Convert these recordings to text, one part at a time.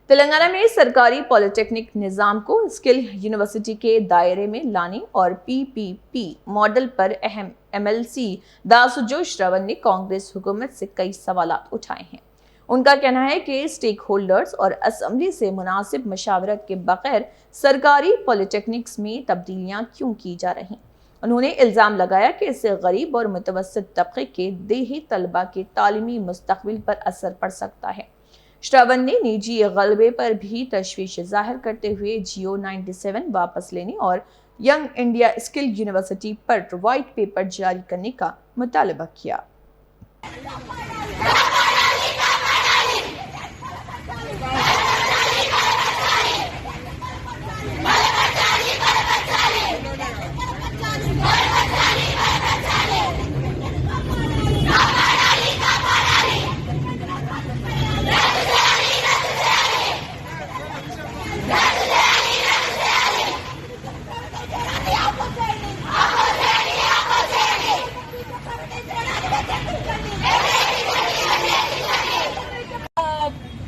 तेलंगाना में सरकारी पॉलिटेक्निक निज़ाम को स्किल यूनिवर्सिटी के दायरे में लाने और पीपीपी मॉडल पर अहम एमएलसी दासुजो श्रवण ने कांग्रेस हुकूमत से कई सवाल उठाए हैं। उनका कहना है कि स्टेक होल्डर्स और असेंबली से मुनासिब मशावरत के बगैर सरकारी पॉलिटेक्निक्स में तब्दीलियां क्यों की जा रही। उन्होंने इल्ज़ाम लगाया कि इससे गरीब और मुतवस्सित तबके के देही तलबा के तालीमी मुस्तकबिल पर असर पड़ सकता है। श्रवण ने निजी गलबे पर भी तशवीश जाहिर करते हुए जियो 97 वापस लेने और यंग इंडिया स्किल यूनिवर्सिटी पर व्हाइट पेपर जारी करने का मुतालबा किया।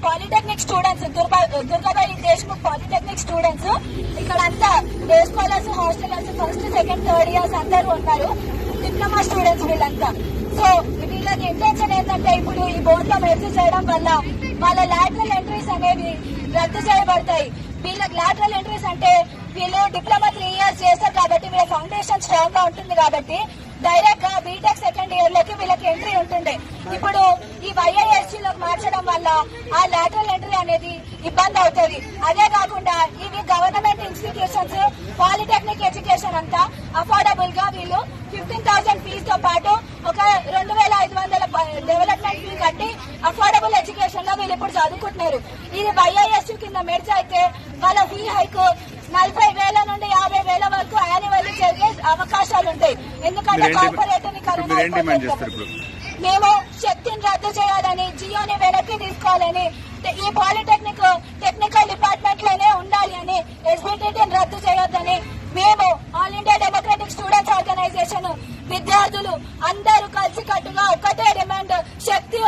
Polytechnic students Durgabai Deshmukh polytechnic students ఇక్కడంతా day scholars hostellers first second third years అందరూ ఉన్నారు. డిప్లొమా స్టూడెంట్స్ వీళ్ళంతా. సో వీళ్ళకి ఇంటెన్షన్ ఏంటంటే ఇప్పుడు ఈ బోర్డులో మెర్జ్ చేయడం వల్ల వాళ్ళ లాటరల్ ఎంట్రీస్ అనేవి రద్దు చేయబడతాయి. వీళ్ళకి లాటరల్ ఎంట్రీస్ అంటే వీళ్ళు డిప్లొమా 3 ఇయర్స్ చేస్తారు కాబట్టి వీళ్ళ ఫౌండేషన్ స్ట్రాంగ్ గా ఉంటుంది కాబట్టి డైరెక్ట్ గా బీటెక్ సెకండ్ ఇయర్ లోకి వీళ్ళకి ఎంట్రీ ఉంటుండే. ఇప్పుడు ఈ వైఐఎస్సీ లోకి మార్చడం వల్ల ఆ లాటరల్ ఎంట్రీ అనేది ఇబ్బంది అవుతుంది. అదే కాకుండా ఇవి గవర్నమెంట్ ఇన్స్టిట్యూషన్స్ పాలిటెక్నిక్ ఎడ్యుకేషన్ అంతా అఫోర్డబుల్ గా వీళ్ళు 15,000 ఫీజుతో పాటు ఒక 2,500 డెవలప్మెంట్ ఫీ కట్టి అఫోర్డబుల్ ఎడ్యుకేషన్ లో వీళ్ళు ఇప్పుడు చదువుకుంటున్నారు. ఇది వైఐఎస్సీ కింద మెర్జ్ అయితే వాళ్ళ ఫీ హైక్ 40,000 నుండి 50,000 వరకు యాన్యువల్లీ జరిగే అవకాశాలు ఉంటాయి. ఎందుకంటే కార్పొరేటీకరణ మేము శక్తిని రద్దు చేయాలని, జియోని వెనక్కి తీసుకోవాలని, ఈ పాలిటెక్నిక్ టెక్నికల్ డిపార్ట్మెంట్ లోనే ఉండాలి అని, ఎస్బిటిని రద్దు చేయొద్దని మేము all India democratic students organisation విద్యార్థులు అందరూ కలిసికట్టుగా ఒకటే డిమాండ్, శక్తి